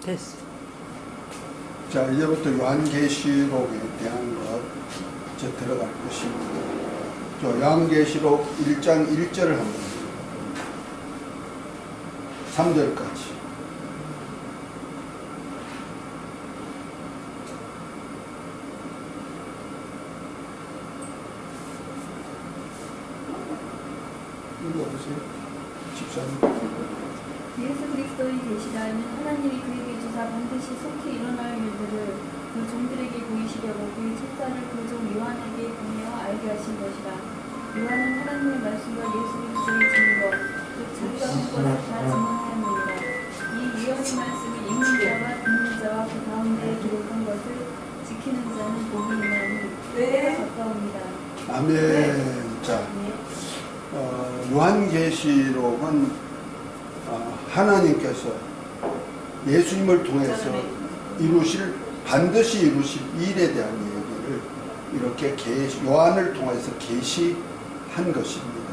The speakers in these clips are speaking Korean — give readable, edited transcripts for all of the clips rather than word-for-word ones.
됐어. 자, 이제부터 요한계시록에 대한 것 이제 들어갈 것입니다. 요한계시록 1장 1절을 한번 3절까지. 읽어보세요. 집사님. 예수 그리스도의 계시다에는 하나님이 그에게 주사 반드시 속히 일어날 일들을 그 종들에게 보이시려고 그의 책자를 그 종 요한에게 보내어 알게 하신 것이라. 요한은 하나님의 말씀과 예수 그리스도의 증거, 즉 자기가 본 것을 다 증언하였느니라. 이 예언의 말씀이 읽는 자와 듣는 자와 그 가운데 기록한 것을 지키는 자는 복이 있나니 때가 가까웁니다. 아멘. 자, 요한계시록은 하나님께서 예수님을 통해서 반드시 이루실 일에 대한 얘기를 이렇게 요한을 통해서 계시한 것입니다.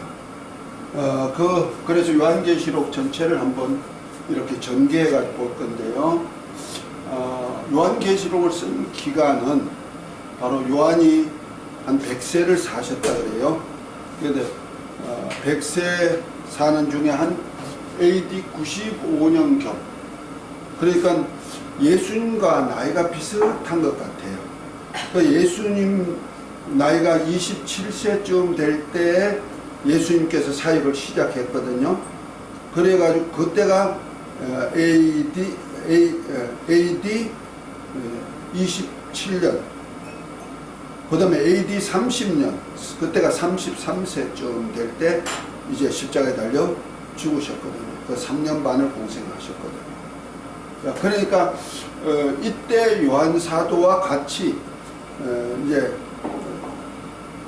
그래서 요한계시록 전체를 한번 이렇게 전개해 가지고 볼 건데요. 요한계시록을 쓴 기간은 바로 요한이 한 100세를 사셨다 그래요. 그런데 100세 사는 중에 한 AD 95년경, 그러니까 예수님과 나이가 비슷한 것 같아요. 예수님 나이가 27세쯤 될 때 예수님께서 사역을 시작했거든요. 그래가지고 그때가 AD 27년, 그 다음에 AD 30년, 그때가 33세쯤 될 때 이제 십자가에 달려 죽으셨거든요. 그 3년 반을 공생하셨거든요. 그러니까 이때 요한 사도와 같이 이제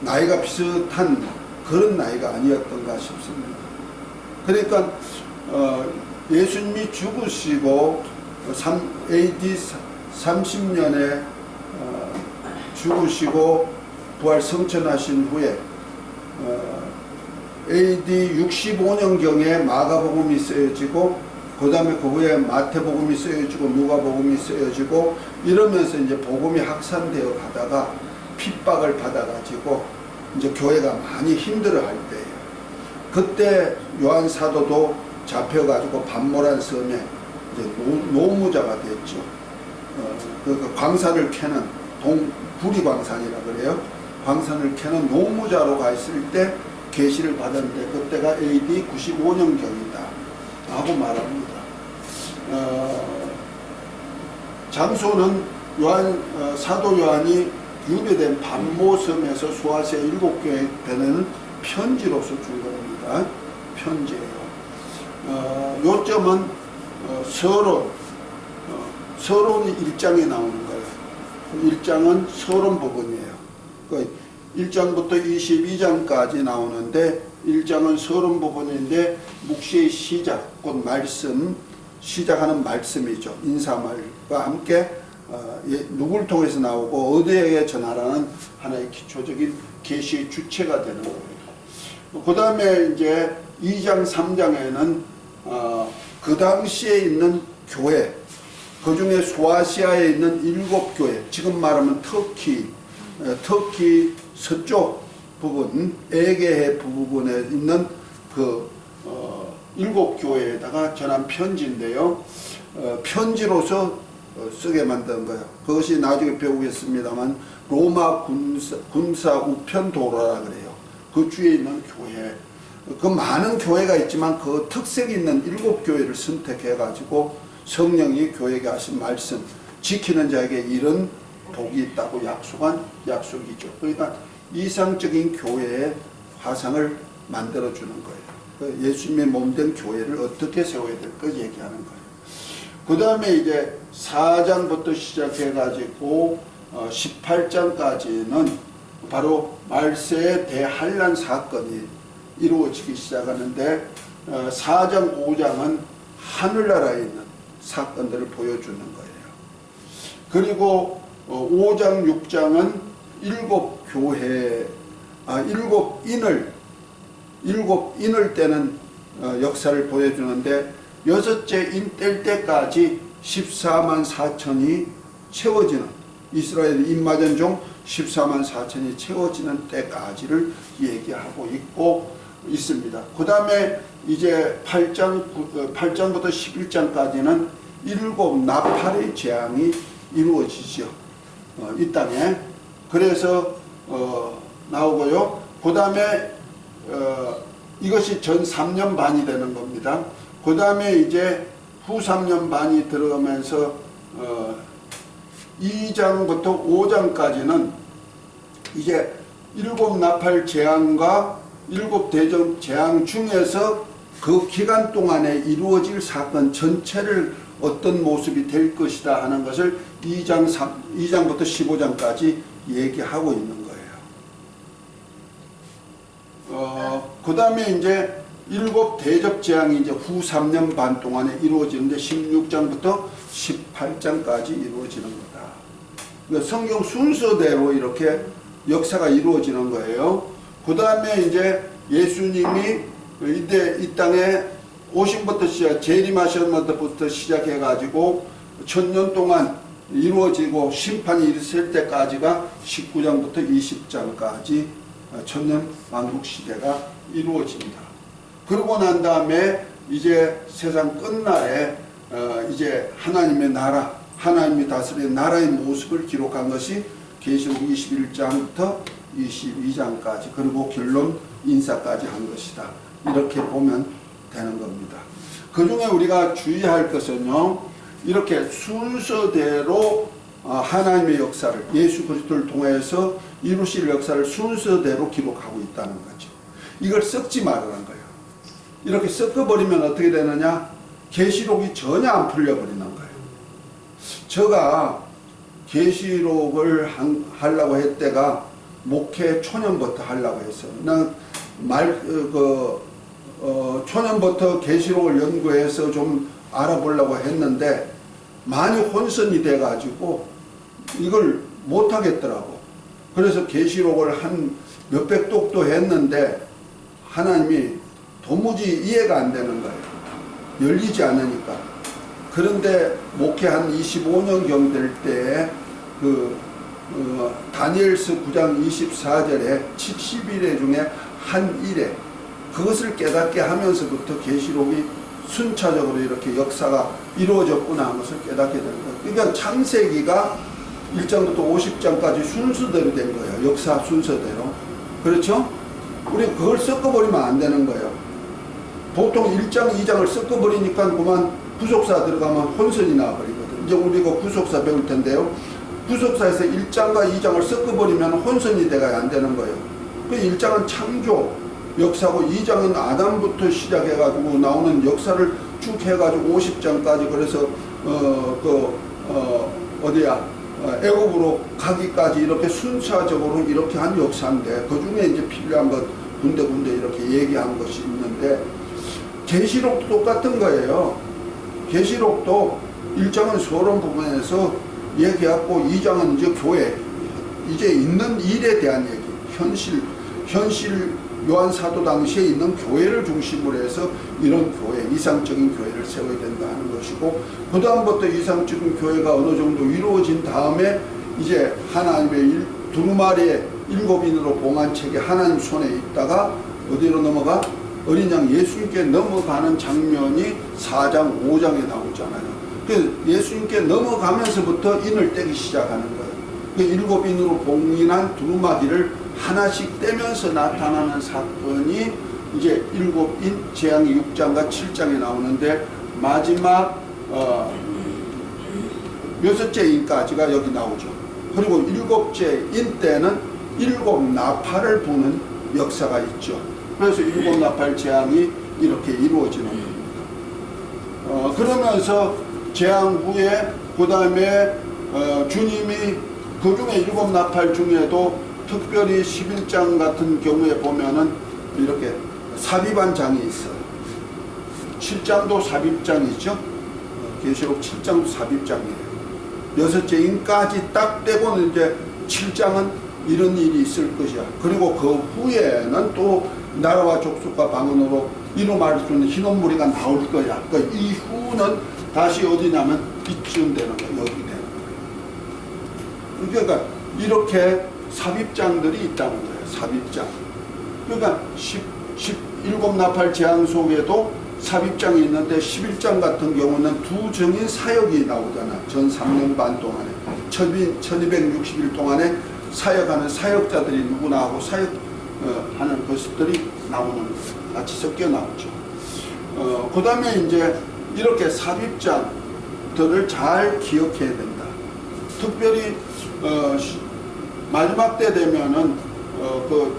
나이가 비슷한 그런 나이가 아니었던가 싶습니다. 그러니까 예수님이 죽으시고 AD 30년에 죽으시고 부활 성천하신 후에 AD 65년경에 마가복음이 쓰여지고, 그 다음에 그 후에 마태복음이 쓰여지고 누가복음이 쓰여지고 이러면서 이제 복음이 확산되어 가다가 핍박을 받아가지고 이제 교회가 많이 힘들어할 때예요. 그때 요한 사도도 잡혀가지고 반모란 섬에 이제 노무자가 됐죠. 그 광산을 캐는 구리광산이라 그래요. 광산을 캐는 노무자로 가 있을 때 계시를 받았는데 그때가 AD 95년경이다 라고 말합니다. 장소는 사도 요한이 유배된 반모섬에서 소아시아 7교회 보내는 편지로서 준 겁니다. 편지예요. 요점은 서론이 1장에 나오는 거예요. 1장은 서론 부분이에요. 1장부터 22장까지 나오는데 1장은 서론 부분인데 묵시의 시작, 곧 말씀, 시작하는 말씀이죠. 인사말과 함께 누구를 통해서 나오고 어디에게 전하라는 하나의 기초적인 계시의 주체가 되는 거예요. 그 다음에 이제 2장, 3장에는 그 당시에 있는 교회, 그 중에 소아시아에 있는 7교회, 지금 말하면 터키 서쪽 부분, 에게해 부분에 있는 그 7교회에다가 전한 편지인데요. 편지로서 쓰게 만든 거예요. 그것이 나중에 배우겠습니다만 로마 군사 우편도로라 그래요. 그 주에 있는 교회, 그 많은 교회가 있지만 그 특색 있는 7교회를 선택해 가지고 성령이 교회에게 하신 말씀, 지키는 자에게 이런 복이 있다고 약속한 약속이죠. 그러니까 이상적인 교회의 화상을 만들어주는 거예요. 예수님의 몸된 교회를 어떻게 세워야 될까 얘기하는 거예요. 그 다음에 이제 4장부터 시작해가지고 18장까지는 바로 말세의 대환란 사건이 이루어지기 시작하는데 4장, 5장은 하늘나라에 있는 사건들을 보여주는 거예요. 그리고 5장, 6장은 7인을 떼는 역사를 보여주는데 6째 인 뗄 때까지 14만 4천이 채워지는, 이스라엘 입맞은 종 14만 4천이 채워지는 때까지를 얘기하고 있습니다. 그 다음에 이제 8장부터 11장까지는 7 나팔의 재앙이 이루어지죠. 이 땅에. 그래서 나오고요. 그 다음에 이것이 전 3년 반이 되는 겁니다. 그 다음에 이제 후 3년 반이 들어가면서 2장부터 5장까지는 이제 7 나팔 재앙과 7 대접 재앙 중에서 그 기간 동안에 이루어질 사건 전체를 어떤 모습이 될 것이다 하는 것을 2장부터 15장까지 얘기하고 있는 거예요. 그 다음에 이제 7 대접 재앙이 이제 후 3년 반 동안에 이루어지는데 16장부터 18장까지 이루어지는 거다. 그러니까 성경 순서대로 이렇게 역사가 이루어지는 거예요. 그 다음에 이제 예수님이 이 땅에 오심부터 재림하셨부터 시작해가지고 1000년 동안 이루어지고 심판이 있을 때까지가 19장부터 20장까지 1000년 왕국 시대가 이루어집니다. 그러고 난 다음에 이제 세상 끝날에 이제 하나님의 나라, 하나님이 다스리는 나라의 모습을 기록한 것이 계시록 21장부터 22장까지, 그리고 결론 인사까지 한 것이다. 이렇게 보면 되는 겁니다. 그 중에 우리가 주의할 것은요, 이렇게 순서대로 하나님의 역사를, 예수 그리스도를 통해서 이루실 역사를 순서대로 기록하고 있다는 거죠. 이걸 섞지 말라는 거예요. 이렇게 섞어버리면 어떻게 되느냐? 계시록이 전혀 안 풀려버리는 거예요. 제가 계시록을 하려고 했다가 목회 초년부터 하려고 했어요. 난 초년부터 계시록을 연구해서 좀 알아보려고 했는데 많이 혼선이 돼가지고 이걸 못하겠더라고. 그래서 계시록을 한 몇백 독도 했는데 하나님이 도무지 이해가 안 되는 거예요. 열리지 않으니까. 그런데 목회 한 25년경 될 때에 다니엘서 9장 24절에 70일에 중에 한 일에 그것을 깨닫게 하면서부터 계시록이 순차적으로 이렇게 역사가 이루어졌구나 하는 것을 깨닫게 되는 거예요. 그러니까 창세기가 1장부터 50장까지 순서대로 된 거예요. 역사 순서대로. 그렇죠? 우리 그걸 섞어버리면 안 되는 거예요. 보통 1장, 2장을 섞어버리니까 그만 부속사 들어가면 혼선이 나버리거든요. 이제 우리가 부속사 배울 텐데요. 부속사에서 1장과 2장을 섞어버리면 혼선이 돼가 안 되는 거예요. 그 1장은 창조 역사고 2장은 아담부터 시작해가지고 나오는 역사를 쭉 해가지고 50장까지, 그래서 애굽으로 가기까지 이렇게 순차적으로 이렇게 한 역사인데, 그 중에 이제 필요한 것 군데군데 이렇게 얘기한 것이 있는데, 계시록도 똑같은 거예요. 계시록도 1장은 서론 부분에서 얘기하고 2장은 이제 교회, 이제 있는 일에 대한 얘기, 현실 요한 사도 당시에 있는 교회를 중심으로 해서 이런 교회, 이상적인 교회를 세워야 된다 하는 것이고, 그 다음부터 이상적인 교회가 어느 정도 이루어진 다음에 이제 하나님의 두루마리의 7인으로 봉한 책이 하나님 손에 있다가 어디로 넘어가? 어린 양 예수님께 넘어가는 장면이 4장, 5장에 나오잖아요. 그래서 예수님께 넘어가면서부터 인을 떼기 시작하는 거예요. 그 7인으로 봉인한 두루마기를 하나씩 떼면서 나타나는 사건이 이제 7인 재앙이 6장과 7장에 나오는데, 마지막 6째 인까지가 여기 나오죠. 그리고 7째 인 때는 7 나팔을 부는 역사가 있죠. 그래서 7 나팔 재앙이 이렇게 이루어지는 겁니다. 그러면서 재앙 후에 그 다음에 주님이 그 중에 7 나팔 중에도 특별히 11장 같은 경우에 보면은 이렇게 삽입한 장이 있어요. 7장도 삽입장이죠. 계시록 7장도 삽입장이에요. 6째 인까지 딱 떼고는 이제 7장은 이런 일이 있을 것이야. 그리고 그 후에는 또 나라와 족속과 방언으로 이로 말할 수 있는 흰옷 무리가 나올 거야. 그러니까 이후는 다시 어디냐면 이쯤 되는 거예요. 여기 되는 거예요. 그러니까 이렇게 삽입장들이 있다는 거예요. 삽입장. 그러니까 17나팔 재앙 속에도 삽입장이 있는데 11장 같은 경우는 두 정인 사역이 나오잖아. 전 3년 반 동안에 1260일 동안에 사역하는 사역자들이 누구나 하고 사역하는 것들이 나오는 거예요. 같이 섞여 나오죠. 그 다음에 이제 이렇게 삽입장들을 잘 기억해야 된다. 특별히 마지막 때 되면은 그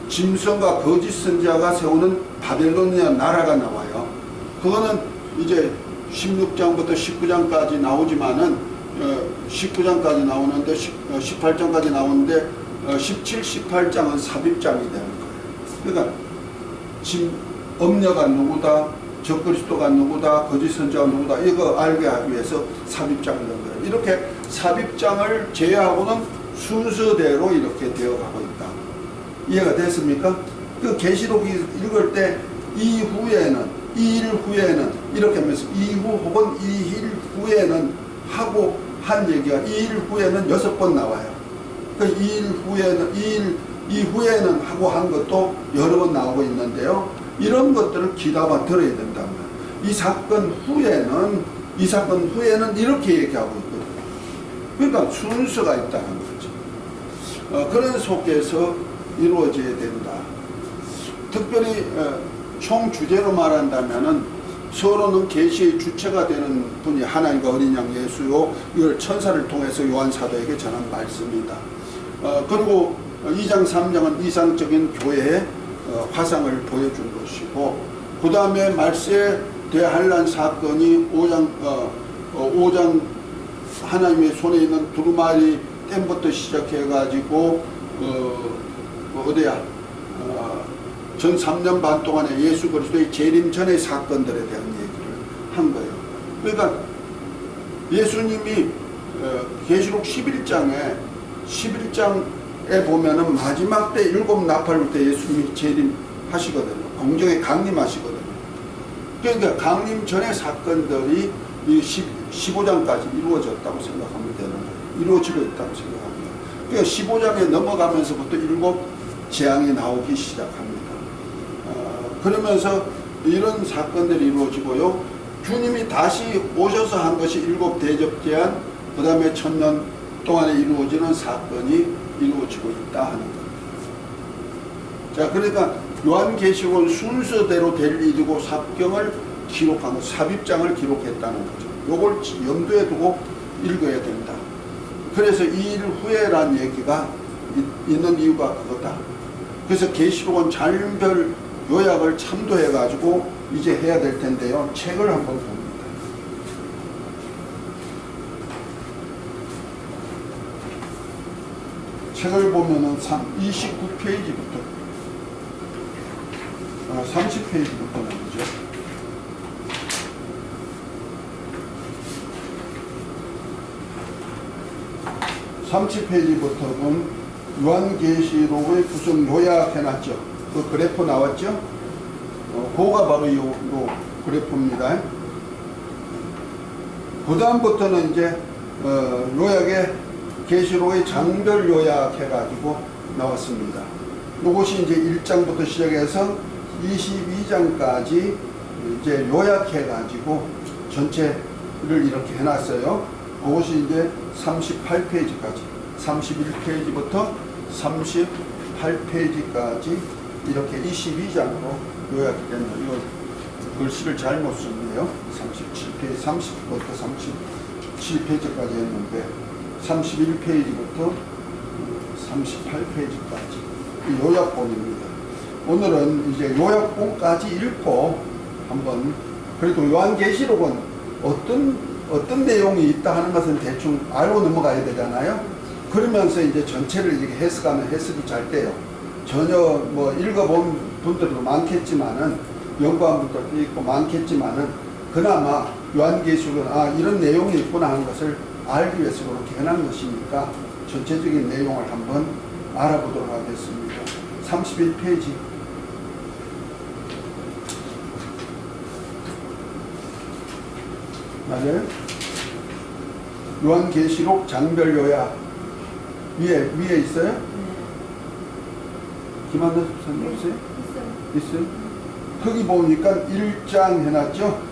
짐승과 거짓 선지자가 세우는 바벨로니아 나라가 나와요. 그거는 이제 16장부터 19장까지 나오지만은 19장까지 나오는데 18장까지 나오는데 17, 18장은 삽입장이 되는 거예요. 그러니까 엄녀가 누구다, 적그리스도가 누구다, 거짓 선지자가 누구다, 이거 알게 하기 위해서 삽입장을 넣은 거예요. 이렇게 삽입장을 제외하고는 순서대로 이렇게 되어가고 있다. 이해가 됐습니까? 그 계시록 읽을 때 이후에는, 이일 후에는 이렇게 하면서 이후 혹은 이일 후에는 하고 한 얘기가 이일 후에는 6번 나와요. 그 이일 후에는, 이후에는 하고 한 것도 여러 번 나오고 있는데요. 이런 것들을 귀담아 들어야 된단 말이에요. 이 사건 후에는 이렇게 얘기하고 있거든요. 그러니까 순서가 있다는 거죠. 그런 속에서 이루어져야 된다. 특별히 총 주제로 말한다면은 서로는 계시의 주체가 되는 분이 하나님과 어린 양 예수요. 이걸 천사를 통해서 요한 사도에게 전한 말씀이다. 그리고 2장 3장은 이상적인 교회의 화상을 보여준 것이고, 그 다음에 말세 대환란 사건이 5장 하나님의 손에 있는 두루마리 댐부터 시작해가지고 전 3년 반 동안에 예수 그리스도의 재림 전의 사건들에 대한 얘기를 한 거예요. 그러니까 예수님이 계시록 11장에 보면은 마지막 때 7나팔부터 예수님이 재림하시거든요. 공정에 강림하시거든요. 그러니까 강림 전의 사건들이 이 15장까지 이루어졌다고 생각하면 되는 거예요. 이루어지고 있다고 생각합니다. 그러니까 15장에 넘어가면서부터 7 재앙이 나오기 시작합니다. 그러면서 이런 사건들이 이루어지고요. 주님이 다시 오셔서 한 것이 7 대접 제한, 그 다음에 1000년 동안에 이루어지는 사건이 이루어지고 있다 하는 겁니다. 자, 그러니까 요한계시록은 순서대로 될 일이고 삽경을 기록한 것, 삽입장을 기록했다는 거죠. 요걸 염두에 두고 읽어야 된다. 그래서 이 일 후에란 얘기가 있는 이유가 그거다. 그래서 계시록은 장별 요약을 참도해 가지고 이제 해야 될 텐데요. 책을 한번 봅니다. 책을 보면은 29페이지부터 30페이지부터 나오죠. (30페이지부터는) 요한계시록의 구성 요약해놨죠. 그 그래프 나왔죠? 그거가 바로 요 그래프입니다. 그 다음부터는 이제 요약에 계시록의 장별 요약해가지고 나왔습니다. 이것이 이제 1장부터 시작해서 22장까지 이제 요약해가지고 전체를 이렇게 해놨어요. 그것이 이제 38페이지까지, 31페이지부터 38페이지까지 이렇게 22장으로 요약이 됐네요. 이거 글씨를 잘못 썼네요. 37페이지, 30부터 37페이지까지 했는데 31페이지부터 38페이지까지 요약본입니다. 오늘은 이제 요약본까지 읽고 한번, 그래도 요한계시록은 어떤 내용이 있다 하는 것은 대충 알고 넘어가야 되잖아요. 그러면서 이제 전체를 이렇게 해석하면 해석이 잘 돼요. 전혀 뭐 읽어본 분들도 많겠지만은, 연구한 분들도 있고 많겠지만은, 그나마 요한계시록은 이런 내용이 있구나 하는 것을 알기 위해서 그렇게 해놓은 것이니까 전체적인 내용을 한번 알아보도록 하겠습니다. 31페이지. 맞아요? 요한계시록 장별 요약 위에 있어요? 김한나 선생님 있어요? 있어요? 거기 보니까 1장 해놨죠?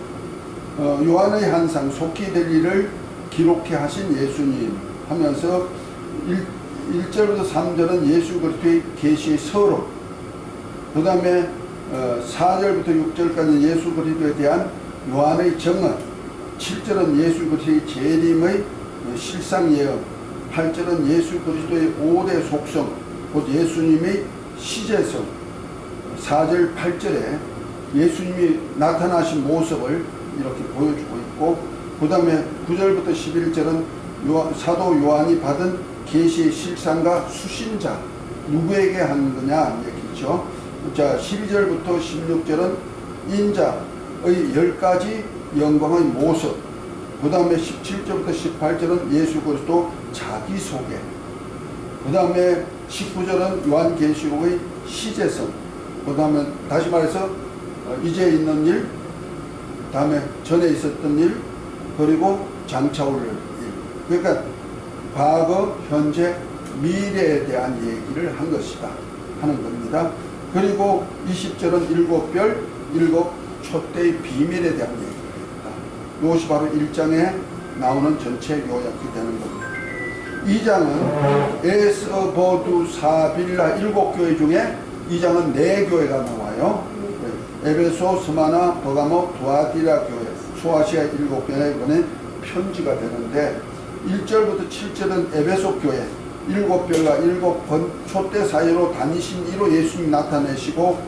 요한의 한상 속히 될 일을 기록해 하신 예수님 하면서 1절부터 3절은 예수 그리스도의 계시의 서론, 그 다음에 4절부터 6절까지 예수 그리스도에 대한 요한의 정언, 7절은 예수 그리스도의 재림의 실상 예언, 8절은 예수 그리스도의 5대 속성, 곧 예수님의 시제성, 4절 8절에 예수님이 나타나신 모습을 이렇게 보여주고 있고, 그 다음에 9절부터 11절은 사도 요한이 받은 계시의 실상과 수신자, 누구에게 하는 거냐 얘기죠. 자, 12절부터 16절은 인자의 10가지 영광의 모습, 그 다음에 17절부터 18절은 예수 그리스도 자기소개, 그 다음에 19절은 요한계시록의 시제성, 그 다음에 다시 말해서 이제 있는 일, 다음에 전에 있었던 일, 그리고 장차 올 일. 그러니까 과거, 현재, 미래에 대한 얘기를 한 것이다 하는 겁니다. 그리고 20절은 7별, 7 촛대의 비밀에 대한 얘기를 했다. 이것이 바로 1장에 나오는 전체 요약이 되는 겁니다. 2장은 에스버두 사빌라 7교회 중에 2장은 4교회가 나와요. 에베소, 스마나, 버가모, 두아디라 교회, 소아시아 7교회에 보낸 편지가 되는데, 1절부터 7절은 에베소 교회 7별과 7번 촛대 사이로 다니신 이로 예수님 나타내시고,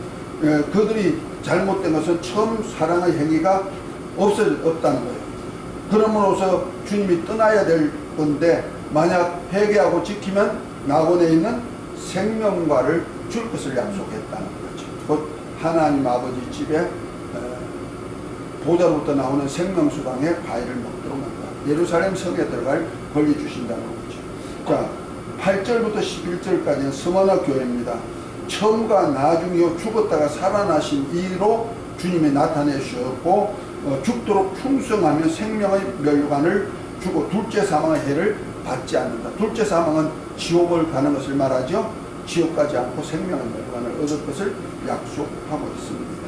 그들이 잘못된 것은 처음 사랑의 행위가 없다는 거예요. 그러므로서 주님이 떠나야 될 건데, 만약 회개하고 지키면 낙원에 있는 생명과를 줄 것을 약속했다는 거죠. 곧 하나님 아버지 집에 보좌로부터 나오는 생명수강의 과일을 먹도록 한다. 예루살렘 성에 들어갈 권리 주신다는 거죠. 자, 8절부터 11절까지는 스마나 교회입니다. 처음과 나중에 죽었다가 살아나신 이로 주님이 나타내셨고, 죽도록 풍성하며 생명의 멸관을 주고 둘째 사망의 해를 받지 않는다. 둘째 사망은 지옥을 가는 것을 말하죠. 지옥 가지 않고 생명의 멸관을 얻을 것을 약속하고 있습니다.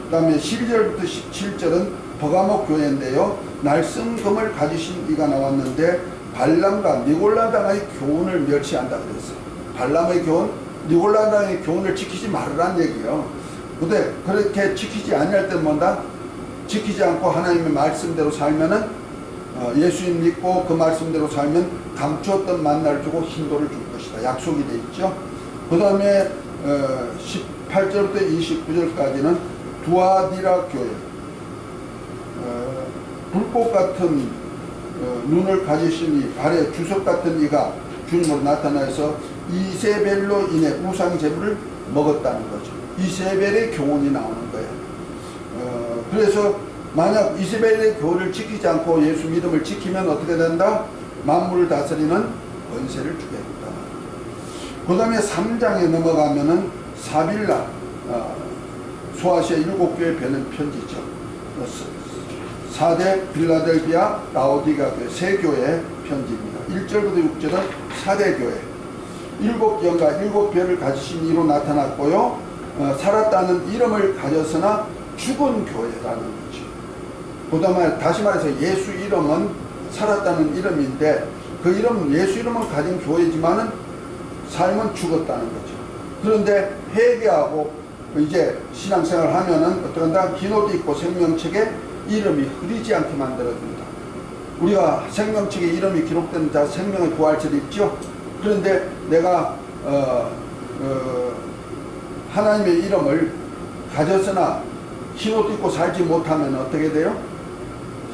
그 다음에 12절부터 17절은 버가모 교회인데요. 날성금을 가지신 이가 나왔는데 발람과 니골라당의 교훈을 멸시한다 그랬어요. 발람의 교훈, 니골라당의 교훈을 지키지 말으란 얘기예요. 근데 그렇게 지키지 아니할 때는 뭐다? 지키지 않고 하나님의 말씀대로 살면은 예수님 믿고 그 말씀대로 살면 감추었던 만나를 주고 hin도를 줄 것이다. 약속이 돼 있죠. 그 다음에 18절부터 29절까지는 두아디라 교회, 불꽃 같은 눈을 가지신 이, 발에 주석 같은 이가 주님으로 나타나서 이세벨로 인해 우상 제물을 먹었다는 거죠. 이세벨의 교훈이 나오는 거예요. 그래서 만약 이세벨의 교훈을 지키지 않고 예수 믿음을 지키면 어떻게 된다? 만물을 다스리는 권세를 주겠다. 그 다음에 3장에 넘어가면은 사빌라, 소아시아 7교회 배는 편지죠. 4대 빌라델비아 라오디가 교회, 3교회 편지입니다. 1절부터 6절은 4대 교회, 7영과 7별을 가지신 이로 나타났고요. 살았다는 이름을 가졌으나 죽은 교회라는 거죠. 그 다음에 다시 말해서 예수 이름은 살았다는 이름인데, 그 이름, 예수 이름을 가진 교회지만은 삶은 죽었다는 거죠. 그런데 회개하고 이제 신앙생활을 하면은 어떻게 한다? 흰 옷 입고 생명책에 이름이 흐리지 않게 만들어준다. 우리가 생명책에 이름이 기록된 자 생명의 부활절 있죠? 그런데 내가 하나님의 이름을 가졌으나 흰 옷 입고 살지 못하면 어떻게 돼요?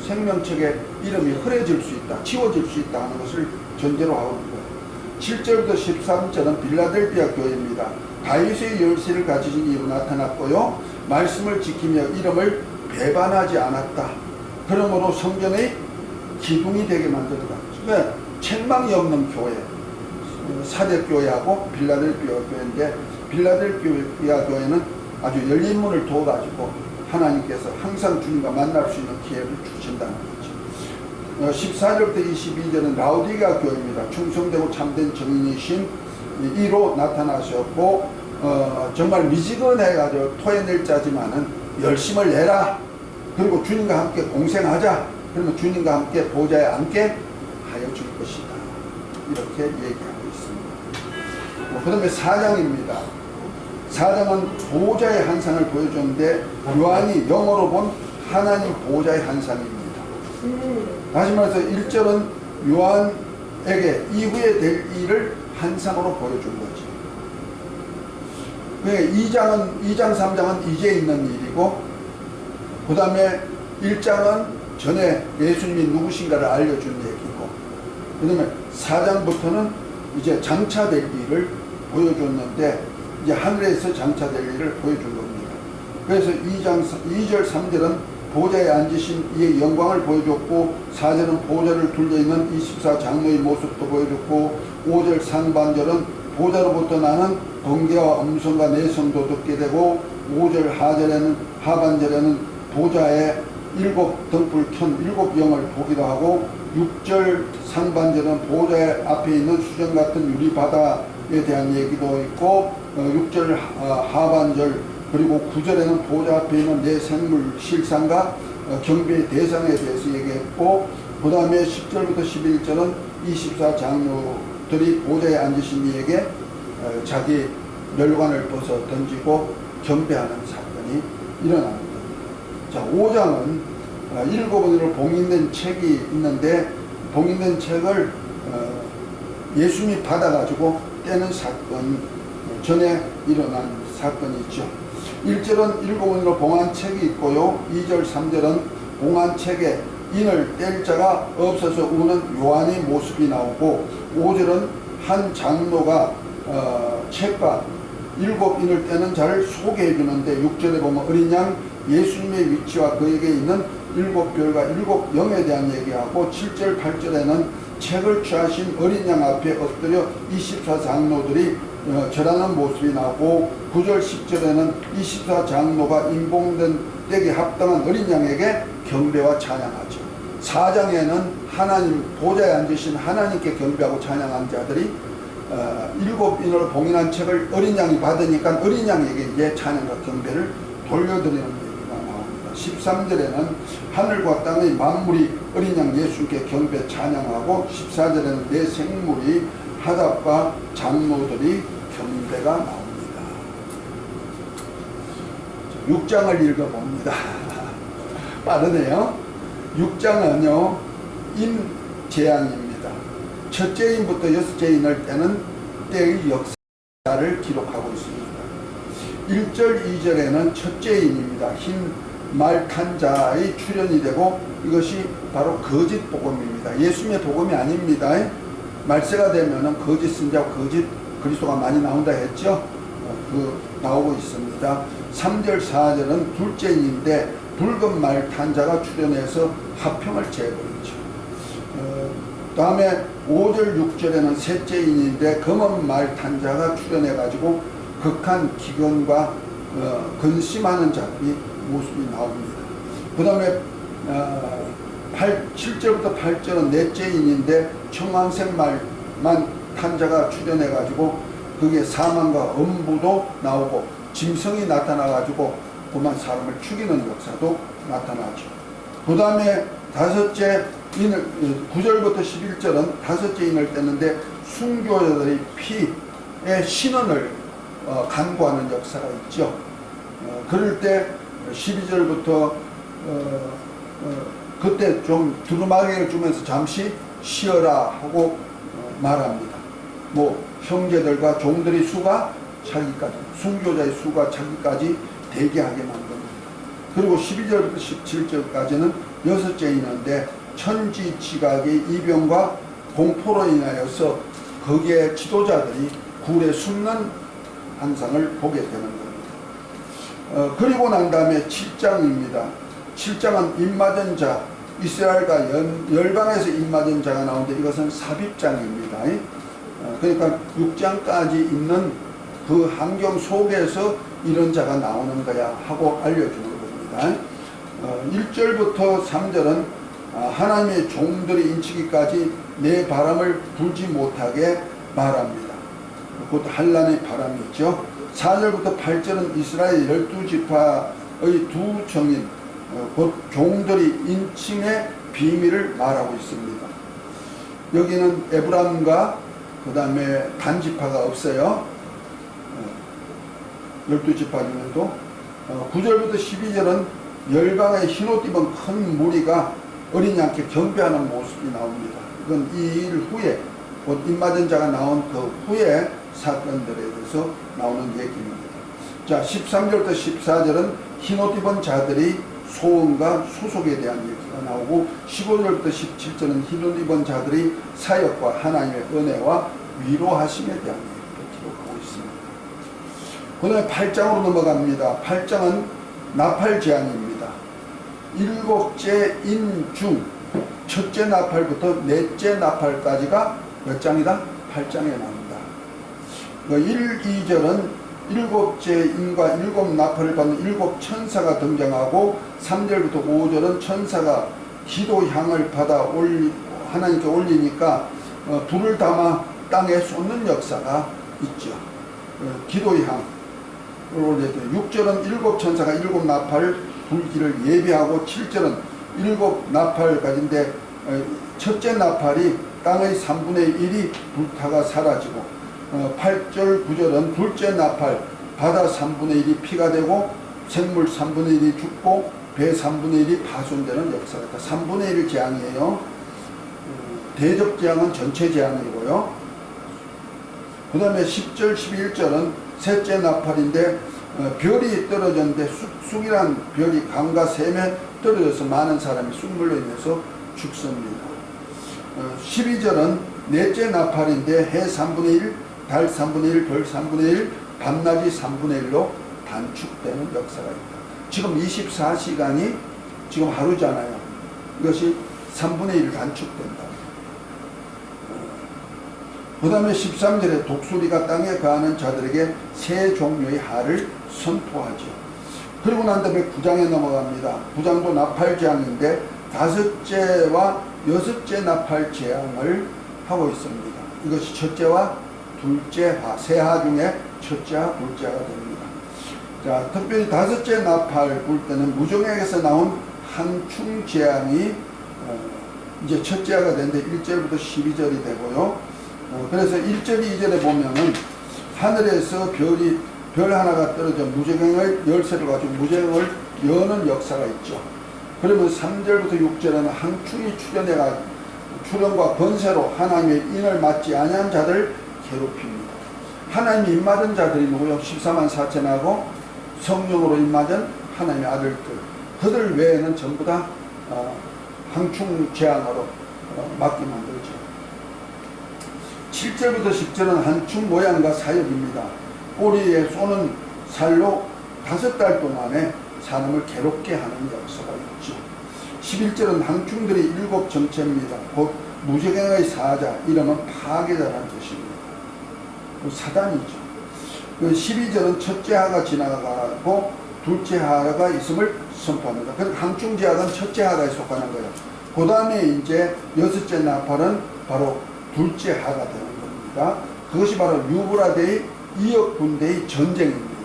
생명책에 이름이 흐려질 수 있다, 지워질 수 있다 하는 것을 전제로 하고 있는 거예요. 7절부터 13절은 빌라델비아 교회입니다. 다윗의 열쇠를 가지신 이로 나타났고요. 말씀을 지키며 이름을 배반하지 않았다. 그러므로 성전의 기둥이 되게 만들어다. 그러니까 책망이 없는 교회, 사대교회하고 빌라델비아 교회인데, 빌라델비아 교회는 아주 열린 문을 둬가지고 하나님께서 항상 주님과 만날 수 있는 기회를 주신다는 거죠. 14절부터 22절은 라우디게아 교회입니다. 충성되고 참된 정인이신 이로 나타나셨고 정말 미지근해가지고 토해낼 자지만은 열심을 내라. 그리고 주님과 함께 공생하자. 그러면 주님과 함께 보좌에 앉게 하여 줄 것이다. 이렇게 얘기하고 있습니다. 그 다음에 4장입니다. 4장은 보좌의 한상을 보여줬는데 요한이 영어로 본 하나님 보좌의 한상입니다. 다시 말해서 1절은 요한에게 이후에 될 일을 한상으로 보여준 거지. 그러니까 2장 3장은 이제 있는 일이고 그 다음에 1장은 전에 예수님이 누구신가를 알려준 얘기고 그 다음에 4장부터는 이제 장차될 일을 보여줬는데 이제 하늘에서 장차될 일을 보여준 겁니다. 그래서 2절 3절은 보좌에 앉으신 이의 영광을 보여줬고 4절은 보좌를 둘러있는 24장로의 모습도 보여줬고 5절 상반절은 보좌로부터 나는 번개와 음성과 내성도 듣게 되고 5절 하반절에는 보좌에 7 등불 켠 7 영을 보기도 하고 6절 상반절은 보좌 앞에 있는 수정 같은 유리 바다에 대한 얘기도 있고 6절 하반절 그리고 9절에는 보좌 앞에 있는 내 생물 실상과 경배의 대상에 대해서 얘기했고 그 다음에 10절부터 11절은 24장로들이 보좌에 앉으신 이에게 자기 멸관을 벗어 던지고 경배하는 사건이 일어납니다. 자, 5장은 7권으로 봉인된 책이 있는데 봉인된 책을 예수님이 받아가지고 떼는 사건 전에 일어난 사건이 있죠. 1절은 7권으로 봉한 책이 있고요. 2절 3절은 봉한 책에 인을 뗄 자가 없어서 우는 요한의 모습이 나오고 5절은 한 장로가 책과 7인을 떼는 자를 소개해 주는데 6절에 보면 어린 양 예수님의 위치와 그에게 있는 7별과 7영에 대한 얘기하고 7절 8절에는 책을 취하신 어린 양 앞에 엎드려 24장로들이 절하는 모습이 나오고 9절 10절에는 24장로가 인봉된 때에 합당한 어린 양에게 경배와 찬양하죠. 4장에는 하나님 보좌에 앉으신 하나님께 경배하고 찬양한 자들이 7인으로 봉인한 책을 어린 양이 받으니까 어린 양에게 이제 찬양과 경배를 돌려드리는 얘기가 나옵니다. 13절에는 하늘과 땅의 만물이 어린 양 예수께 경배 찬양하고 14절에는 내 생물이 하답과 장로들이 경배가 나옵니다. 6장을 읽어봅니다. 빠르네요. 6장은요 임재앙입니다. 첫째 인부터 여섯째 인을 떼는 때의 역사를 기록하고 있습니다. 1절 2절에는 첫째 인입니다. 흰 말 탄 자의 출현이 되고 이것이 바로 거짓 복음입니다. 예수님의 복음이 아닙니다. 말세가 되면은 거짓 선자, 거짓 그리스도가 많이 나온다 했죠. 나오고 있습니다. 3절 4절은 둘째 인인데 붉은 말 탄 자가 출현해서 화평을 재버리죠. 다음에 5절 6절에는 셋째 인인데 검은 말 탄 자가 출현해 가지고 극한 기근과 근심하는 자들이 모습이 나옵니다. 그 다음에 7절부터 8절은 넷째 인인데 청황색 말만 탄 자가 출현해 가지고 그게 사망과 엄부도 나오고 짐승이 나타나 가지고 그만 사람을 죽이는 역사도 나타나죠. 그 다음에 다섯째 인을 9절부터 11절은 다섯째 인을 떼는데 순교자들이 피의 신원을 간구하는 역사가 있죠. 그럴 때 12절부터 그때 좀 두루마기를 주면서 잠시 쉬어라 하고 말합니다. 뭐 형제들과 종들의 수가 차기까지, 순교자의 수가 차기까지 대기하게 만듭니다. 그리고 12절부터 17절까지는 여섯째 인인데 천지지각의 이병과 공포로 인하여서 거기에 지도자들이 굴에 숨는 환상을 보게 되는 겁니다. 그리고 난 다음에 7장입니다. 7장은 입맞은 자, 이스라엘과 열방에서 입맞은 자가 나오는데 이것은 삽입장입니다. 그러니까 6장까지 있는 그 환경 속에서 이런 자가 나오는 거야 하고 알려주는 겁니다. 1절부터 3절은 하나님의 종들이 인치기까지 내 바람을 불지 못하게 말합니다. 곧 한란의 바람이죠. 4절부터 8절은 이스라엘 12지파의 두 정인 곧 종들이 인침의 비밀을 말하고 있습니다. 여기는 에브라임과 그 다음에 단지파가 없어요. 12지파 중에도 9절부터 12절은 열방의 흰옷 입은 큰 무리가 어린 양께 경배하는 모습이 나옵니다. 이건 이 일 후에 곧 입맞은 자가 나온 그 후에 사건들에 대해서 나오는 얘기입니다. 자, 13절부터 14절은 흰옷 입은 자들이 소원과 수속에 대한 얘기가 나오고 15절부터 17절은 흰옷 입은 자들이 사역과 하나님의 은혜와 위로하심에 대한 얘기를 기록하고 있습니다. 그 다음에 8장으로 넘어갑니다. 8장은 나팔 제한입니다. 7째 인 중 첫째 나팔부터 넷째 나팔까지가 몇 장이다? 8장에 나옵니다. 1, 2절은 7째 인과 7 나팔을 받는 7 천사가 등장하고 3절부터 5절은 천사가 기도향을 받아 하나님께 올리니까 불을 담아 땅에 쏟는 역사가 있죠. 기도향을 올릴 때 6절은 7 천사가 7 나팔 불기를 예비하고 7절은 7 나팔까지인데 첫째 나팔이 땅의 3분의 1이 불타가 사라지고 8절 9절은 둘째 나팔 바다 3분의 1이 피가 되고 생물 3분의 1이 죽고 배 3분의 1이 파손되는 역사가 있다. 3분의 1 재앙이에요. 대적 재앙은 전체 재앙이고요. 그 다음에 10절 11절은 셋째 나팔인데 별이 떨어졌는데 쑥이란 별이 강과 샘에 떨어져서 많은 사람이 쑥물로 인해서 죽습니다. 12절은 넷째 나팔인데 해 3분의 1, 달 3분의 1, 별 3분의 1, 밤낮이 3분의 1로 단축되는 역사가 있다. 지금 24시간이 지금 하루잖아요. 이것이 3분의 1 단축된다. 그 다음에 13절에 독수리가 땅에 거하는 자들에게 세 종류의 하를 선포하죠. 그리고 난 다음에 9장에 넘어갑니다. 9장도 나팔 재앙인데 5째와 6째 나팔 재앙을 하고 있습니다. 이것이 첫째와 둘째 하, 세 하 중에 첫째와 둘째가 됩니다. 자, 특별히 5째 나팔 불 때는 무정액에서 나온 한충 재앙이 이제 첫째가 되는데 1절부터 12절이 되고요. 그래서 1절, 2절에 보면은 하늘에서 별 하나가 떨어져 무정액의 열쇠를 가지고 무정액을 여는 역사가 있죠. 그러면 3절부터 6절에는 한충이 출현과 번세로 하나님의 인을 맞지 아니한 자들 괴롭힙니다. 하나님이 입맞은 자들이 누구요? 14만 4천하고 성령으로 입맞은 하나님의 아들들. 그들 외에는 전부 다 항충 재앙으로 맞게 만들죠. 7절부터 10절은 한충 모양과 사역입니다. 꼬리에 쏘는 살로 5달 동안에 사람을 괴롭게 하는 역사가 있죠. 11절은 항충들이 7 정체입니다. 곧 무적행의 사자, 이름은 파괴자라는 뜻입니다. 사단이죠. 12절은 첫째 하가 지나가고 둘째 하가 있음을 선포합니다. 그래서 항충 제약은 첫째 하가에 속하는 거예요. 그 다음에 이제 6째 나팔은 바로 둘째 하가 되는 겁니다. 그것이 바로 유브라데의 2억 군대의 전쟁입니다.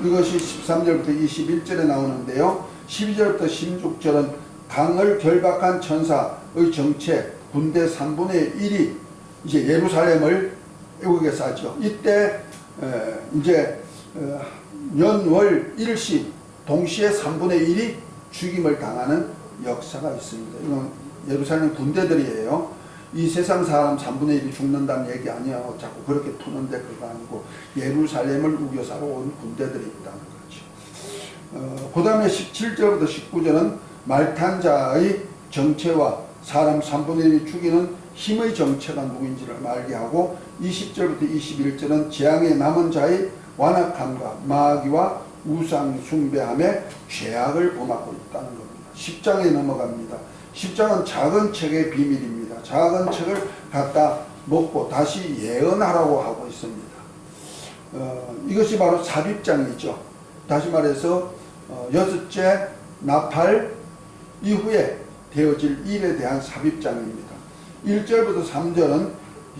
이것이 13절부터 21절에 나오는데요. 12절부터 16절은 강을 결박한 천사의 정체 군대 3분의 1이 이제 예루살렘을 애국에 싸죠. 이때 이제 연월 일시 동시에 3분의 1이 죽임을 당하는 역사가 있습니다. 이건 예루살렘 군대들이에요. 이 세상 사람 3분의 1이 죽는다는 얘기 아니에요. 자꾸 그렇게 푸는데 그거 아니고 예루살렘을 우겨사로 온 군대들이 있다는 거죠. 그 다음에 17절부터 19절은 말탄자의 정체와 사람 3분의 1이 죽이는 힘의 정체가 누구인지를 말게 하고 20절부터 21절은 재앙에 남은 자의 완악함과 마귀와 우상 숭배함에 죄악을 범하고 있다는 겁니다. 10장에 넘어갑니다. 10장은 작은 책의 비밀입니다. 작은 책을 갖다 먹고 다시 예언하라고 하고 있습니다. 이것이 바로 삽입장이죠. 다시 말해서 6째 나팔 이후에 되어질 일에 대한 삽입장입니다. 1절부터 3절은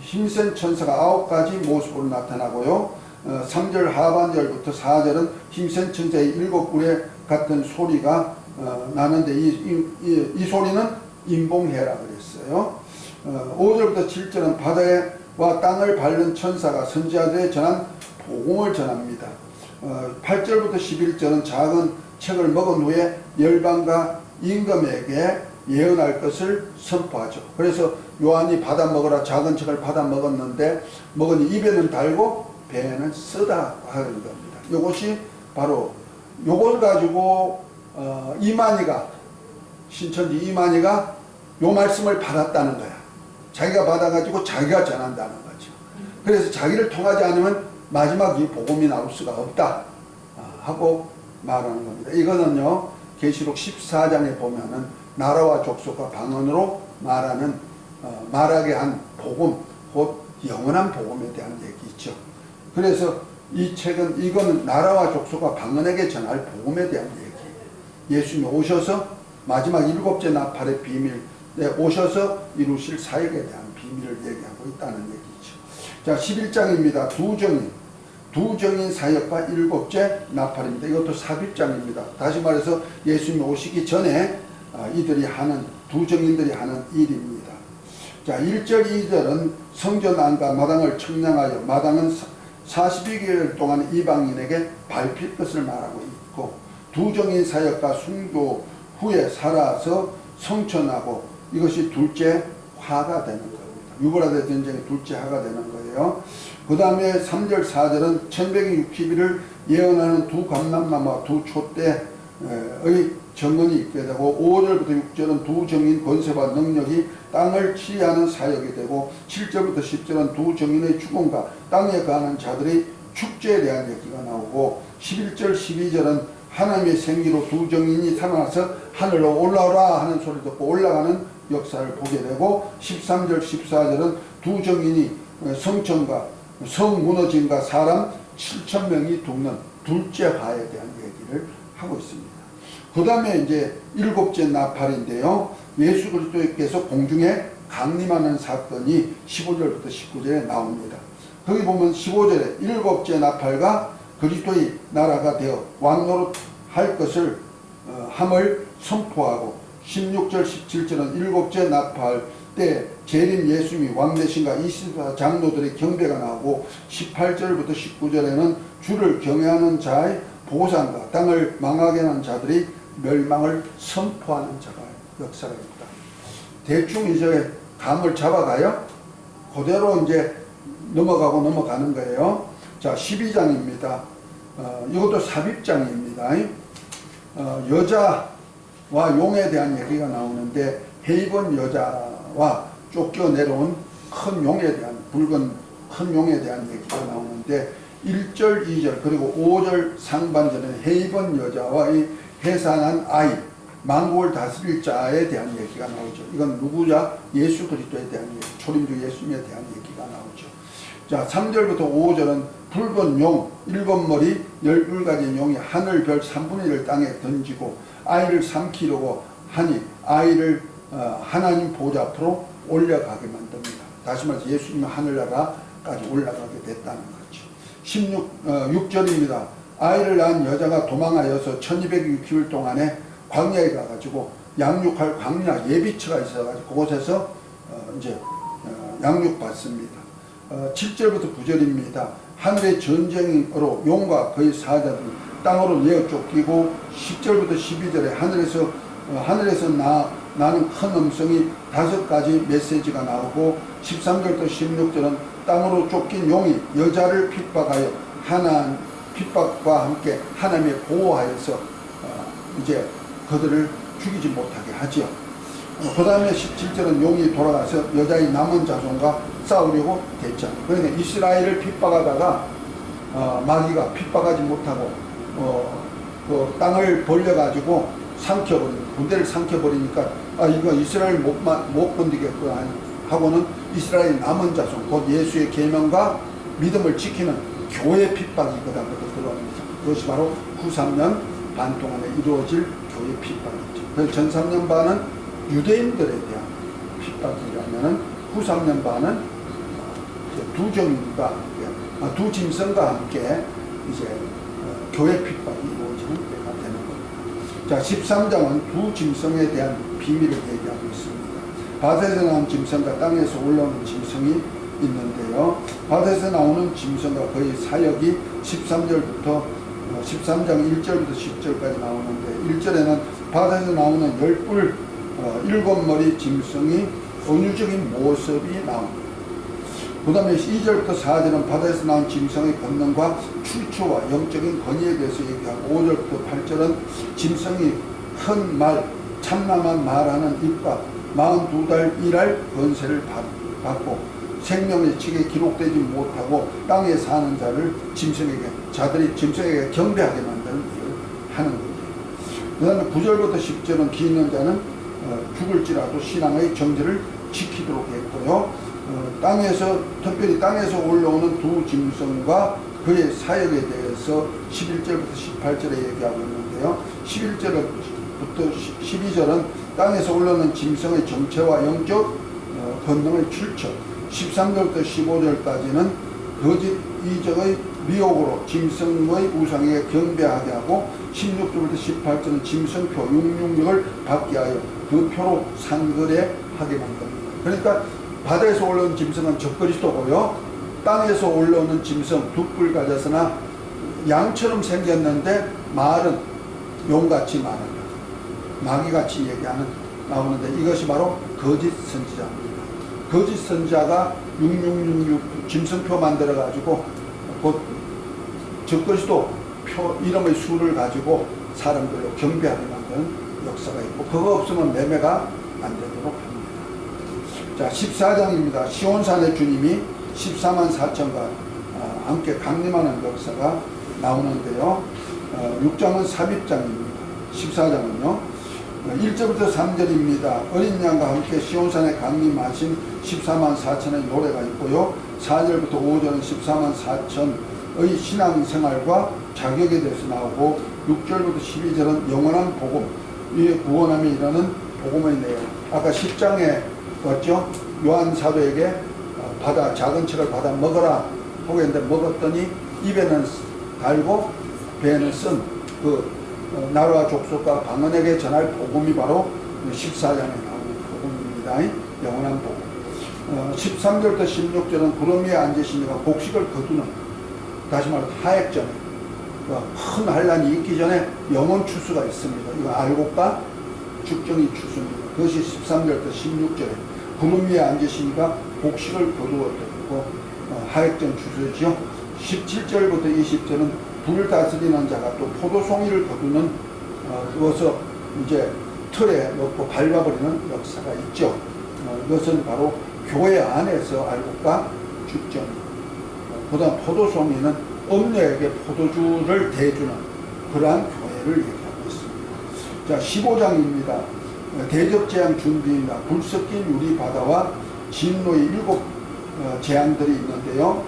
힘센 천사가 9가지 모습으로 나타나고요. 3절 하반절부터 4절은 힘센 천사의 7뿔에 같은 소리가 나는데 이 소리는 임봉해라 그랬어요. 5절부터 7절은 바다와 땅을 밟는 천사가 선지자들에 전한 복음을 전합니다. 8절부터 11절은 작은 책을 먹은 후에 열방과 임금에게 예언할 것을 선포하죠. 그래서 요한이 받아 먹으라 작은 책을 받아 먹었는데 먹으니 입에는 달고 배에는 쓰다 하는 겁니다. 이것이 바로 요걸 가지고 이만희가 신천지 이만희가 요 말씀을 받았다는 거야. 자기가 받아가지고 자기가 전한다는 거죠. 그래서 자기를 통하지 않으면 마지막 이 복음이 나올 수가 없다 하고 말하는 겁니다. 이거는요 계시록 14장에 보면은 나라와 족속과 방언으로 말하게 한 복음, 곧 영원한 복음에 대한 얘기죠. 그래서 이 책은 이거는 나라와 족속과 방언에게 전할 복음에 대한 얘기. 예수님이 오셔서 마지막 7째 나팔의 비밀에 오셔서 이루실 사역에 대한 비밀을 얘기하고 있다는 얘기죠. 자, 11장입니다. 두 정인 사역과 7째 나팔입니다. 이것도 삽입장입니다. 다시 말해서 예수님이 오시기 전에 이들이 하는 두 정인들이 하는 일입니다. 자, 1절 2절은 성전 안과 마당을 청량하여 마당은 42개월 동안 이방인에게 밟힐 것을 말하고 있고 두 정인 사역과 순교 후에 살아서 성천하고 이것이 둘째 화가 되는 겁니다. 유브라데 전쟁의 둘째 화가 되는 거예요. 그 다음에 3절 4절은 1160일을 예언하는 두 감람나무와 두 촛대의 정언이 있게 되고 5절부터 6절은 두 정인 권세와 능력이 땅을 치리하는 사역이 되고 7절부터 10절은 두 정인의 죽음과 땅에 가는 자들의 축제에 대한 얘기가 나오고 11절 12절은 하나님의 생기로 두 정인이 살아나서 하늘로 올라오라 하는 소리 듣고 올라가는 역사를 보게 되고 13절 14절은 두 정인이 성천과 성 무너짐과 사람 7,000명이 죽는 둘째 화에 대한 얘기를 하고 있습니다. 그 다음에 이제 7째 나팔인데요. 예수 그리스도께서 공중에 강림하는 사건이 15절부터 19절에 나옵니다. 거기 보면 15절에 7째 나팔과 그리스도의 나라가 되어 왕노릇할 것을 함을 선포하고 16절 17절은 7째 나팔 때 재림 예수님이 왕 되신가 24 장로들의 경배가 나오고 18절부터 19절에는 주를 경외하는 자의 보상과 땅을 망하게 하는 자들이 멸망을 선포하는 자가 역사가 있다. 대충 이제 감을 잡아가요. 그대로 이제 넘어가는 거예요. 자, 12장입니다. 이것도 삽입장입니다. 여자와 용에 대한 얘기가 나오는데 헤이번 여자와 쫓겨내려온 큰 용에 대한 붉은 큰 용에 대한 얘기가 나오는데 1절 2절 그리고 5절 상반절에는 헤이번 여자와의 해산한 아이 만국을 다스릴 자에 대한 얘기가 나오죠. 이건 누구냐? 예수 그리스도에 대한 얘기, 초림주 예수님에 대한 얘기가 나오죠. 자, 3절부터 5절은 붉은 용 7머리 12가지 용이 하늘 별 3분의 1을 땅에 던지고 아이를 삼키려고 하니 아이를 하나님 보좌 앞으로 올려가게 만듭니다. 다시 말해서 예수님은 하늘나라까지 올라가게 됐다는 거죠. 6절입니다. 아이를 낳은 여자가 도망하여서 1260일 동안에 광야에 가가지고 양육할 광야 예비처가 있어가지고 그곳에서 이제 양육받습니다. 7절부터 9절입니다. 하늘의 전쟁으로 용과 그의 사자들이 땅으로 내어 쫓기고 10절부터 12절에 하늘에서 나는 큰 음성이 5가지 메시지가 나오고 13절부터 16절은 땅으로 쫓긴 용이 여자를 핍박하여 핍박과 함께 하나님의 보호하여서 이제 그들을 죽이지 못하게 하지요. 그 다음에 17절은 용이 돌아가서 여자의 남은 자손과 싸우려고 됐죠. 그러니까 이스라엘을 핍박하다가 마귀가 핍박하지 못하고 그 땅을 벌려가지고 군대를 삼켜버리니까 이거 이스라엘 못 건드겠구나 하고는 이스라엘 남은 자손 곧 예수의 계명과 믿음을 지키는 교회 핍박이 그다음부터 들어옵니다. 그것이 바로 후 3년 반 동안에 이루어질 교회 핍박이죠. 그래서 전 3년 반은 유대인들에 대한 핍박이라면은 후 3년 반은 두 정인과 함께, 두 짐승과 함께 이제 교회 핍박이 이루어지는 때가 되는 겁니다. 자, 13장은 두 짐승에 대한 비밀을 얘기하고 있습니다. 밭에서 나온 짐승과 땅에서 올라오는 짐승이 있는데요. 밭에서 나오는 짐승과 그의 사역이 13절부터 13장 1절부터 10절까지 나오는데 1절에는 밭에서 나오는 7머리 짐승이 은유적인 모습이 나옵니다. 그 다음에 2절부터 4절은 바다에서 나온 짐승의 권능과 출처와 영적인 권위에 대해서 얘기하고 5절부터 8절은 짐승이 큰 말, 참남한 말하는 입과 42달 일할 권세를 받고 생명의 책에 기록되지 못하고 땅에 사는 자들이 짐승에게 경배하게 만드는 일을 하는 거예요. 그 다음에 9절부터 10절은 기 있는 자는 죽을지라도 신앙의 정죄를 지키도록 했고요. 특별히 땅에서 올라오는 두 짐승과 그의 사역에 대해서 11절부터 18절에 얘기하고 있는데요. 11절부터 12절은 땅에서 올라오는 짐승의 정체와 영적 권능의 출처, 13절부터 15절까지는 거짓 이적의 미혹으로 짐승의 우상에게 경배하게 하고 16절부터 18절은 짐승표 666을 받게 하여 그 표로 상거래하게 만듭니다. 그러니까 바다에서 올라오는 짐승은 적그리스도고요. 땅에서 올라오는 짐승 두 뿔 가졌으나 양처럼 생겼는데 말은 용같이 말한다. 마귀같이 나오는데 이것이 바로 거짓 선지자입니다. 거짓 선지자가 6666 짐승표 만들어 가지고 곧 적그리스도 표 이름의 수를 가지고 사람들로 경배하게 만드는 역사가 있고 그거 없으면 매매가 안 되도록 합니다. 자, 14장입니다. 시온산의 주님이 14만 4천과 함께 강림하는 역사가 나오는데요. 6장은 삽입장입니다. 14장은요. 1절부터 3절입니다. 어린 양과 함께 시온산에 강림하신 14만 4천의 노래가 있고요. 4절부터 5절은 14만 4천의 신앙생활과 자격에 대해서 나오고 6절부터 12절은 영원한 복음, 이 구원함에 이르는 복음의 내용. 아까 10장에 왔죠? 요한 사도에게 작은 책을 받아 먹어라 하고 했는데 먹었더니 입에는 달고 배에는 쓴 그 나라와 족속과 방언에게 전할 복음이 바로 14장에 나오는 복음입니다. 영원한 복음. 13절부터 16절은 구름 위에 앉으신 이가 곡식을 거두는, 다시 말해서 하액전에 큰 환란이 있기 전에 영원 추수가 있습니다. 이거 알곡과 죽정이 추수입니다. 그것이 13절부터 16절에 구름 위에 앉으시니까 곡식을 거두었고 하액전 추수죠. 17절부터 20절은 불을 다스리는 자가 또 포도송이를 거두는 그것을 이제 틀에 넣고 밟아버리는 역사가 있죠. 이것은 바로 교회 안에서 알곡과 죽정. 그 다음 포도송이는 엄녀에게 포도주를 대주는 그러한 교회를 얘기하고 있습니다. 자, 15장입니다. 대접재앙 준비입니다. 불 섞인 유리 바다와 진노의 7 재앙들이 있는데요.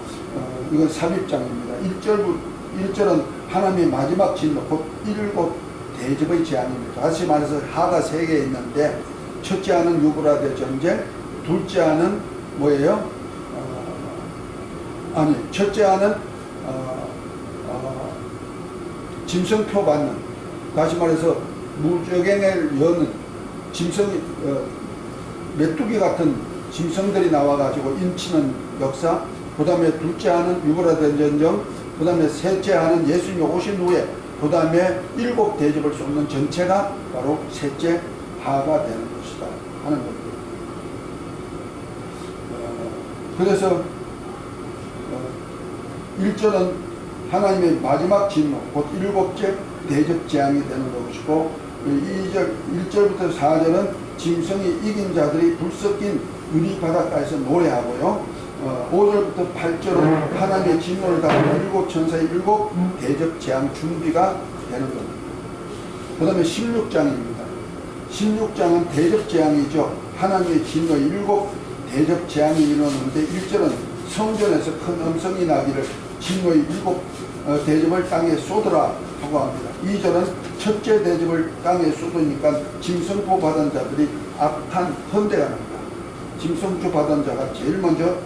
이건 삽입장입니다. 1절은 하나님의 마지막 진노, 곧 7 대접의 재앙입니다. 다시 말해서 하가 3개 있는데 첫째 하는 유브라데 전쟁, 둘째 하는 뭐예요? 첫째 하는 짐승표 받는, 다시 말해서 무적행을 여는 짐승이 메뚜기 같은 짐승들이 나와가지고 인치는 역사, 그 다음에 둘째 하는 유브라데 전쟁, 그 다음에 셋째 하는 예수님이 오신 후에 그 다음에 7 대접을 쏟는 전체가 바로 셋째 하가 되는 것이다 하는 겁니다. 그래서 1절은 하나님의 마지막 진노, 곧 7째 대접 재앙이 되는 것이고 1절부터 4절은 짐승이 이긴 자들이 불 섞인 유리 바닷가에서 노래하고요. 5절부터 8절은 하나님의 진노를 담은 7 천사의 7 대접 재앙 준비가 되는 겁니다. 그 다음에 16장입니다. 16장은 대접 재앙이죠. 하나님의 진노의 7 대접 재앙이 일어나는데 1절은 성전에서 큰 음성이 나기를 진노의 7 대접을 땅에 쏟으라 하고 합니다. 2절은 첫째 대접을 땅에 쏟으니까 짐승포 받은 자들이 악한 헌대가 납니다. 짐승주 받은 자가 제일 먼저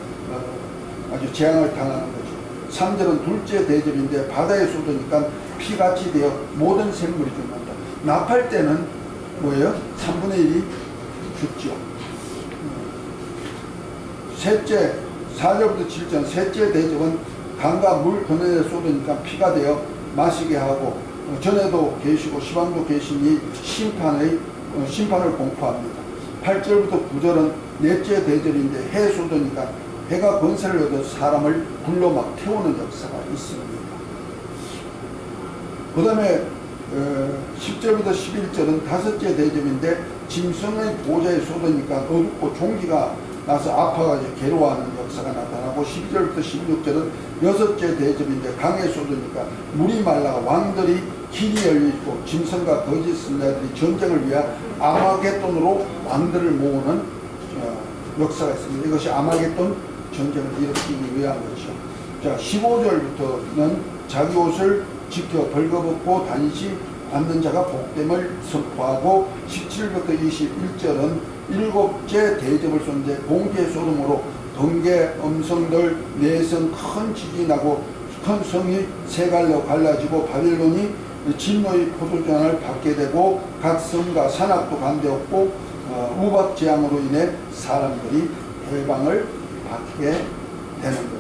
아주 재앙을 당하는 거죠. 3절은 둘째 대접인데 바다에 쏟으니까 피같이 되어 모든 생물이 죽는다. 나팔 때는 뭐예요? 3분의 1이 죽죠. 셋째, 4절부터 7절 셋째 대접은 강과 물 그늘에 쏟으니까 피가 되어 마시게 하고 전에도 계시고 시방도 계시니 심판을 공포합니다. 8절부터 9절은 넷째 대접인데 해 쏟으니까 해가 권세를 얻어 사람을 불로 막 태우는 역사가 있습니다. 그 다음에 10절부터 11절은 다섯째 대접인데 짐승의 보좌에 쏟으니까 어둡고 종기가 나서 아파가지고 괴로워하는 역사가 나타나고 12절부터 16절은 여섯째 대접인데 강에 쏟으니까 물이 말라가 왕들이 길이 열리고 짐승과 거짓 선자들이 전쟁을 위해 아마겟돈으로 왕들을 모으는 역사가 있습니다. 이것이 아마겟돈 전쟁을 일으키기 위한 것이죠. 자, 15절부터는 자기 옷을 지켜 벌거벗고 다니지 않는 자가 복됨을 선포하고 17부터 21절은 일곱째 대접을 쏜데 공기에 쏟음으로 번개, 음성들, 내성 큰 지진이 나고 큰 성이 세 갈로 갈라지고 바빌론이 진노의 포도주잔을 받게 되고 각 성과 산악도 간데없고 우박 재앙으로 인해 사람들이 해방을 받게 되는 것.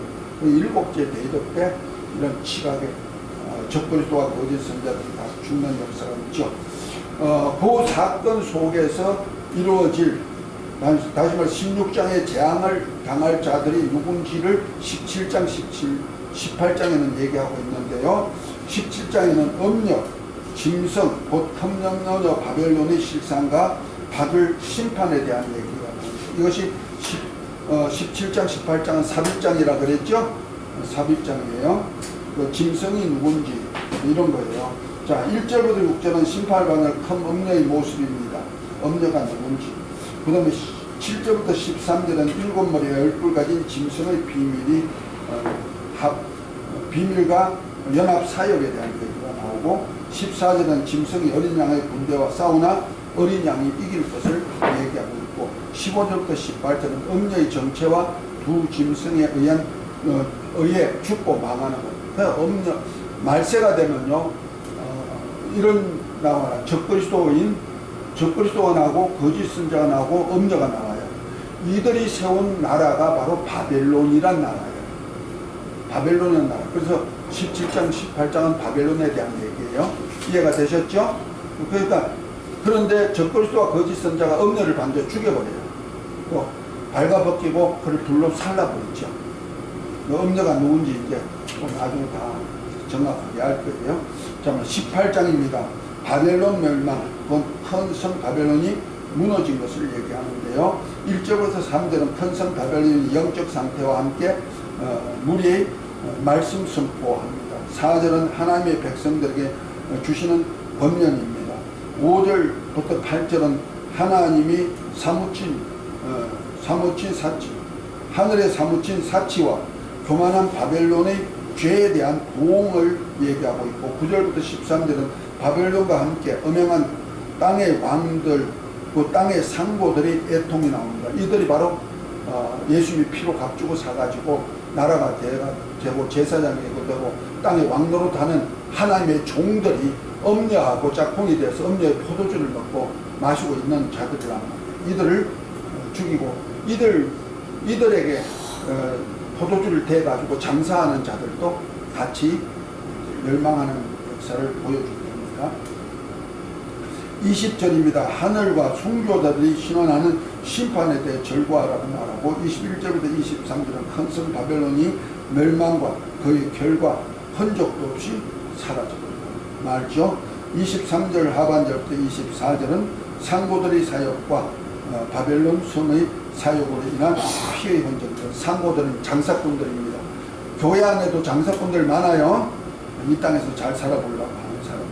그 일곱째 대접 때 이런 지각에 적그리스도와 거짓 선자들이 다 죽는 역사가 있죠. 그 사건 속에서 이루어질 다시 말해 16장의 재앙을 당할 자들이 누군지를 17장, 18장에는 얘기하고 있는데요. 17장에는 음력, 짐승, 곧 탐령녀 바벨론의 실상과 받을 심판에 대한 얘기가 나옵니다. 이것이 17장, 18장은 삽입장이라 그랬죠? 삽입장이에요. 그 짐승이 누군지 이런 거예요. 자, 1절부터 6절은 심판을 받는 큰 음녀의 모습입니다. 음녀가 누군지. 그 다음에 7절부터 13절은 7머리와 10뿔 가진 짐승의 비밀과 연합 사역에 대한 얘기가 나오고 14절은 짐승이 어린 양의 군대와 싸우나 어린 양이 이길 것을 얘기하고 있고 15절부터 18절은 음녀의 정체와 두 짐승에 의해 죽고 망하는 것. 그러니까 음녀 말세가 되면요 이런 나와요. 적그리스도가 나오고 거짓 선자가 나오고 음녀가 나와요. 이들이 세운 나라가 바로 바벨론이란 나라예요. 바벨론이란 나라. 그래서 17장, 18장은 바벨론에 대한 얘기예요. 이해가 되셨죠? 그러니까 그런데 적그리스도와 거짓 선자가 음녀를 반드시 죽여버려요. 또 발가벗기고 그를 불로 살라버리죠. 음녀가 누군지 이제 나중에 다 정확하게 알 거예요. 자, 18장입니다. 바벨론 멸망, 큰 성 바벨론이 무너진 것을 얘기하는데요. 1절부터 3절은 큰 성 바벨론의 영적 상태와 함께 무리의 말씀 선포합니다. 4절은 하나님의 백성들에게 주시는 권면입니다. 5절부터 8절은 하나님이 하늘에 사무친 사치와 교만한 바벨론의 죄에 대한 보응을 얘기하고 있고 9절부터 13절은 바벨론과 함께 엄행한 땅의 왕들, 그 땅의 상고들의 애통이 나옵니다. 이들이 바로 예수님이 피로 값주고 사가지고 나라가 되고 제사장이 되고 땅의 왕노릇하는 하나님의 종들이 음녀하고 짝꿍이 되어서 음녀의 포도주를 먹고 마시고 있는 자들이란 말이에요. 이들을 죽이고 이들에게 포도주를 대가지고 장사하는 자들도 같이 멸망하는 역사를 보여줍니다. 20절입니다. 하늘과 순교자들이 신원하는 심판에 대해 절구하라고 말하고 21절부터 23절은 큰 성 바벨론이 멸망과 그의 결과 흔적도 없이 사라져버린다 말죠. 23절 하반절부터 24절은 상고들의 사역과 바벨론 성의 사역으로 인한 피해의 흔적들. 상고들은 장사꾼들입니다. 교회 안에도 장사꾼들 많아요. 이 땅에서 잘 살아보려고 하는 사람들.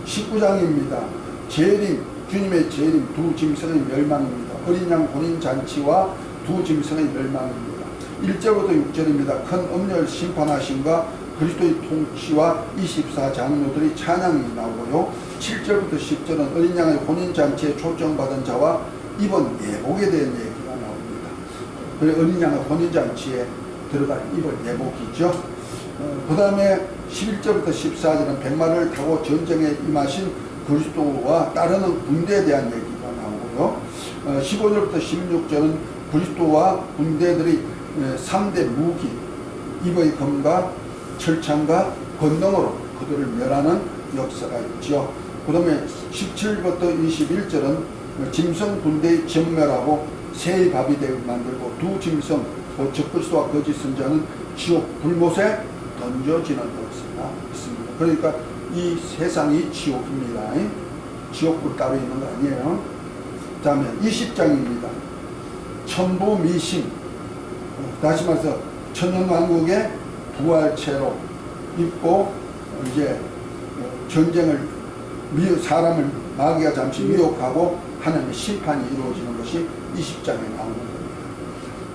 19장입니다. 재림, 주님의 재림, 두 짐승의 멸망입니다. 어린 양 혼인잔치와 두 짐승의 멸망입니다. 1절부터 6절입니다. 큰 음녀를 심판하심과 그리스도의 통치와 24장로들의 찬양이 나오고요. 7절부터 10절은 어린 양의 혼인잔치에 초청받은 자와 입은 예복에 대한 얘기가 나옵니다. 그래 어린 양의 혼인잔치에 들어갈 입은 예복이죠. 그 다음에 11절부터 14절은 백마를 타고 전쟁에 임하신 그리스도와 따르는 군대에 대한 얘기가 나오고요. 15절부터 16절은 그리스도와 군대들이 3대 무기, 입의 검과 철창과 권능으로 그들을 멸하는 역사가 있죠. 그 다음에 17부터 21절은 짐승 군대의 전멸하고 새의 밥이 되게 만들고 두 짐승, 적그리스도와 거짓 선자는 지옥 불못에 던져지는 역사가 있습니다. 그러니까 이 세상이 지옥입니다. 지옥불 따로 있는 거 아니에요. 그 다음에 20장입니다. 천부미신, 다시 말해서 천년왕국의 부활체로 입고 이제 전쟁을 사람을 마귀가 잠시 미혹하고 하나님의 심판이 이루어지는 것이 20장에 나오는 겁니다.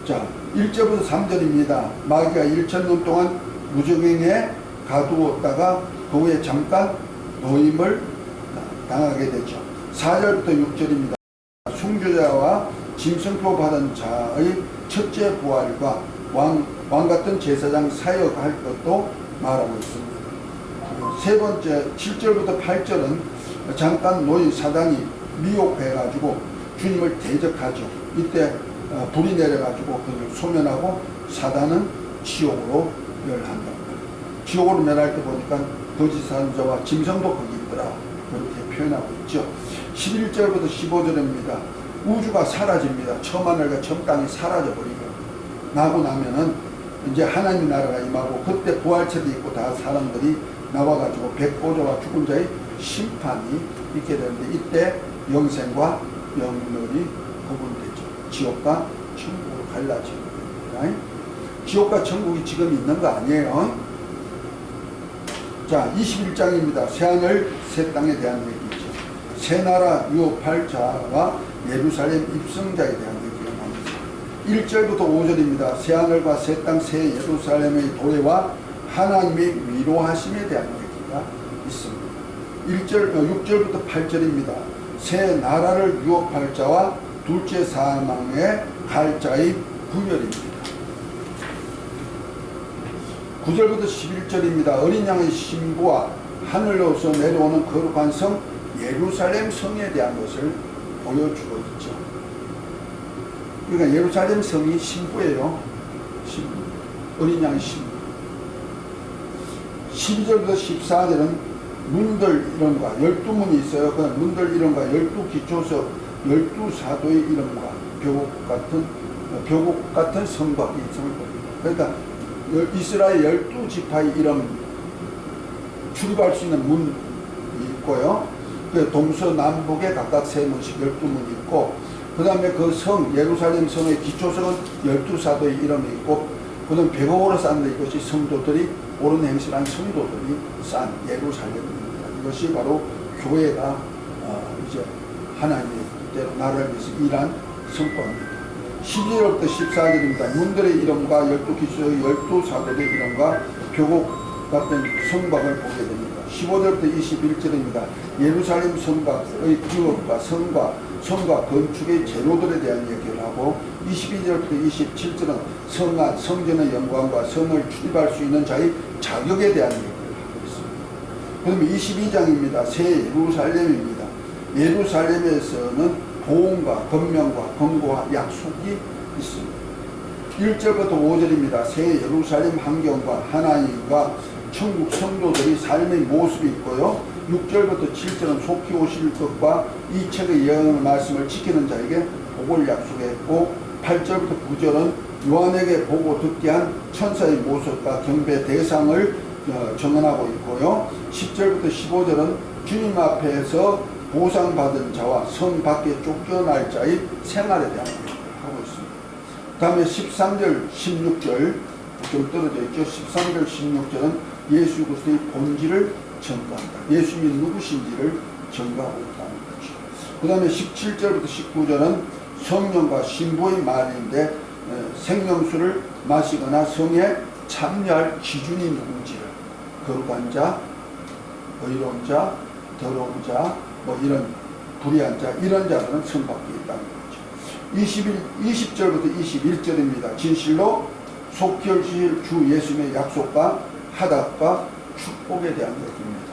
자, 1절부터 3절입니다. 마귀가 1000년 동안 무적행에 가두었다가 그 후에 잠깐 노임을 당하게 되죠. 4절부터 6절입니다. 순교자와 짐승표 받은 자의 첫째 부활과 왕 같은 제사장 사역할 것도 말하고 있습니다. 세 번째 7절부터 8절은 잠깐 노인 사단이 미혹해가지고 주님을 대적하죠. 이때 불이 내려가지고 그를 소멸하고 사단은 지옥으로 멸한다. 지옥으로 멸할 때 보니까 거짓 선자와 짐승도 거기 있더라. 그렇게 표현하고 있죠. 11절부터 15절입니다. 우주가 사라집니다. 처음 하늘과 처음 땅이 사라져버리고 나고 나면은 이제 하나님 나라가 임하고 그때 부활체도 있고 다 사람들이 나와가지고 백보좌와 죽은 자의 심판이 있게 되는데 이때 영생과 영멸이 구분되죠. 지옥과 천국으로 갈라지는 겁니다. 지옥과 천국이 지금 있는 거 아니에요. 자, 21장입니다. 새하늘 새 땅에 대한 얘기죠. 새 나라 유업할 자와 예루살렘 입성자에 대한 얘기가 나옵니다. 1절부터 5절입니다. 새하늘과 새 땅 새 예루살렘의 도래와 하나님의 위로하심에 대한 얘기가 있습니다. 6절부터 8절입니다. 새 나라를 유업할 자와 둘째 사망에 갈 자의 구별입니다. 9절부터 11절입니다. 어린 양의 신부와 하늘로서 내려오는 거룩한 성 예루살렘 성에 대한 것을 보여주고 있죠. 그러니까 예루살렘 성이 신부예요. 신부. 어린 양의 신부. 12절부터 14절은 문들 이름과 12문이 있어요. 그 문들 이름과 12기초서 12사도의 이름과 벼곡 같은 성과 이 성을 봅니다. 그러니까 이스라엘 12지파의 이름 출입할 수 있는 문이 있고요. 그 동서남북에 각각 3문씩 12문이 있고 그 다음에 그 성 예루살렘 성의 기초성은 12사도의 이름이 있고 그 다음에 벼곡으로 쌓는 이것이 성도들이 옳은 행실한 성도들이 쌓은 예루살렘입니다. 이것이 바로 교회가 이제 하나님의 뜻대로 나라를 위해서 일한 성과입니다. 12절부터 14절입니다. 문들의 이름과 12기초의 12사도의 이름과 벼곡 같은 성곽을 보게 됩니다. 15절부터 21절입니다. 예루살렘 성곽의 기업과 성과 건축의 재료들에 대한 얘기를 하고 22절부터 27절은 성안, 성전의 영광과 성을 출입할 수 있는 자의 자격에 대한 얘기를 하고 있습니다. 그다음에 22장입니다. 새 예루살렘입니다. 예루살렘에서는 보응과 권명과 권고와 약속이 있습니다. 1절부터 5절입니다. 새 예루살렘 환경과 하나님과 천국 성도들이 삶의 모습이 있고요. 6절부터 7절은 속히 오실 것과 이 책의 예언의 말씀을 지키는 자에게 복을 약속했고 8절부터 9절은 요한에게 보고 듣게 한 천사의 모습과 경배 대상을 정언하고 있고요. 10절부터 15절은 주님 앞에서 보상받은 자와 성 밖에 쫓겨날 자의 생활에 대한 얘기를 하고 있습니다. 다음에 13절, 16절 좀 떨어져 있죠. 13절, 16절은 예수 그리스도의 본질을 전가한다. 예수님이 누구신지를 전가하고 있다는 거죠. 그 다음에 17절부터 19절은 성령과 신부의 말인데 생명수를 마시거나 성에 참여할 기준이 누군지를 거룩한 자, 의로운 자, 더러운 자, 뭐 이런 불의한 자, 이런 자들은 성 밖에 있다는 거죠. 20절부터 21절입니다. 진실로 속히 오실 주 예수님의 약속과 하답과 축복에 대한 것입니다.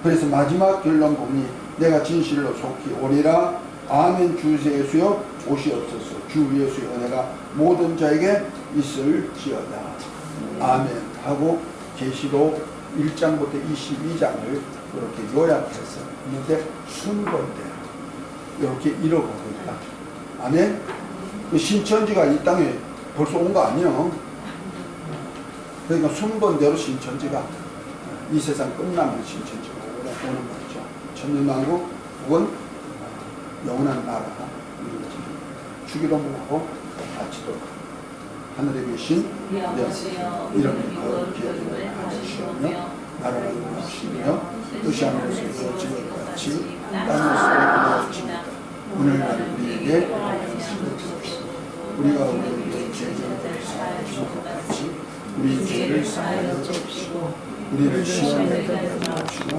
그래서 마지막 결론 보니 내가 진실로 속히 오리라. 아멘. 주 예수여 오시옵소서. 주 예수의 은혜가 모든 자에게 있을지어다. 아멘 하고 계시록 1장부터 22장을 그렇게 요약해서 있는데 순번대로 이렇게 이뤄가고 있다. 아멘. 그 신천지가 이 땅에 벌써 온 거 아니에요. 그러니까 순번대로 신천지가 이 세상 끝나면 신천지가 오는 거죠. 천년왕국 혹은 영원한 나라가 이루어집니다. 주기도 하고 같이도 하늘에 계신 내 이름을 거룩히 여기시며 나라를 이루시며 뜻이 하늘에서 이루어진 것 같이 땅에서 이루어집니다. 오늘날 우리에게 우리가 우리의 죄를 사하여 것 같이 우리 죄를 사하여 주시고 우리를 시험에 들게 하시고